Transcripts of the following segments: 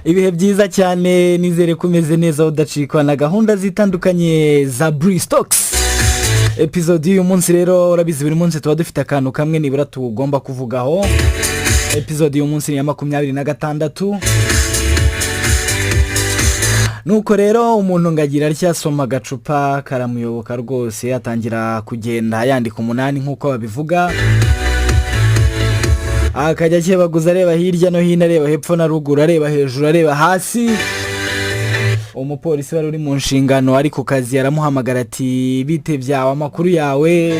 ibihe byiza cyane nizere kumeze neza udacikwa na gahunda zitandukanye za Bristocks. Episode y'uyu munsi rero urabizi buri munsi tuba dufite akantu kamwe nibura tugomba kuvugaho. Episode y'uyu munsi ni ya 26. Nuko rero umuntu ngagira ryasoma agacupa karamuyoboka rwose atangira kugenda yandika 8 nkuko babivuga. Akajya cyebaguza areba hirya no hino, areba hepfo na ruguru, areba hejuru, areba hasi. Umupolisi wari uri mu nshingano ari ku kazi aramuhamagara ati bite byawe amakuru yawe,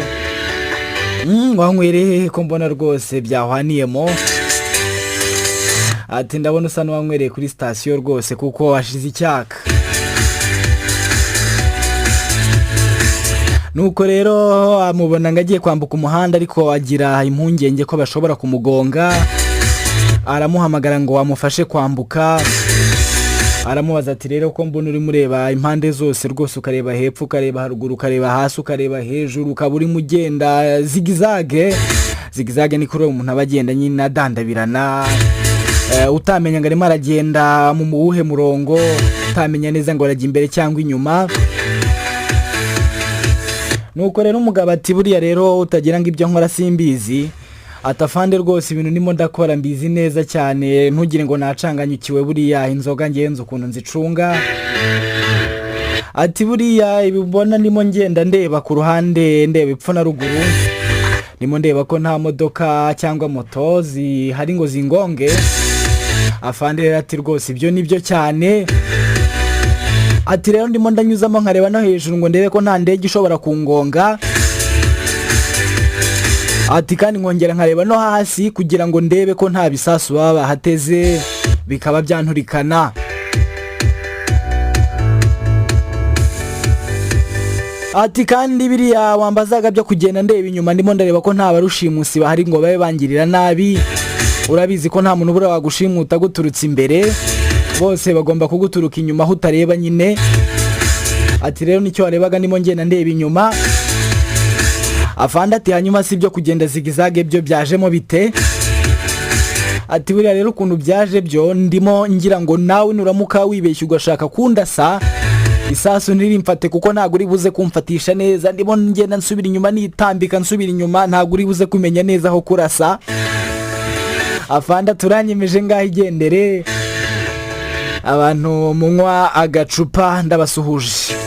wanywereye ko mbona rwose byahwaniyemo. Ati ndabona usa n'uwanywereye kuri station rwose kuko washize icyaka. Nuko rero amubona ngagiye kwambuka umuhanda ariko agira impungenge ko bashobora kumugonga. Aramuhamagara ngo wamufashe kwambuka. Aramubaza ati rero ko mbona uri mureba impande zose rwose, ukareba hepfo, ukareba haruguru, ukareba hasi, ukareba hejuru, ukaburi mugenda zigizage. Zigizage ni kuri umuntu abagenda nyine adandabirana. Utamenya ngo arimo aragenda mu muwuhe murongo, utamenya neza ngo arajya imbere cyangwa inyuma. Nuko rero umugabo ati buriya rero utagira ngo ibyo nkora simbizi. Atafande rwose ibintu nimo ndakora mbizi neza cyane, ntugire ngo nacanganyukiwe buriya inzoga ngenze ukuntu nzicunga. Ati buriya ibibona ndimo ngenda ndeba ku ruhande, ndeba ipfo na ruguru, ndimo ndeba ko nta modoka cyangwa moto zihari ngo zingonge. Afande rero ati rwose ibyo nibyo cyane. Ati rero ndimo ndanyuzamo nkareba no hejuru ngo ndebe ko nta ndege ishobora kungonga. Ati kandi nkongera nkareba no hasi kugira ngo ndebe ko nta bisasu baba hateze bikaba byanturikana. Ati kandi biriya wambazaga byo kugenda ndeba inyuma ndimo ndareba ko nta barushimusi bahari ngo babe bangirira nabi. Urabizi ko nta muntu ubura wagushimuta guturutse imbere, bose bagomba kuguturuka inyuma aho utareba nyine. Ati rero nicyo warebaga ndimo ngenda ndeba inyuma. Afande ati hanyuma si byo kugenda zigizage byo byajemo bite? Ati buriya rero ukuntu byaje byo ndimo ngira ngo nawe nuramuka wibeshye ugashaka kundasa isasu ntirimfate kuko ntago uri buze kumfatisha neza. Ndimo ngenda nsubira inyuma nitambika nsubira inyuma, ntago uri buze kumenya neza aho kurasa. Afande turanyemeje ngaho igendere. Abantu munywa agacupa ndabasuhuje.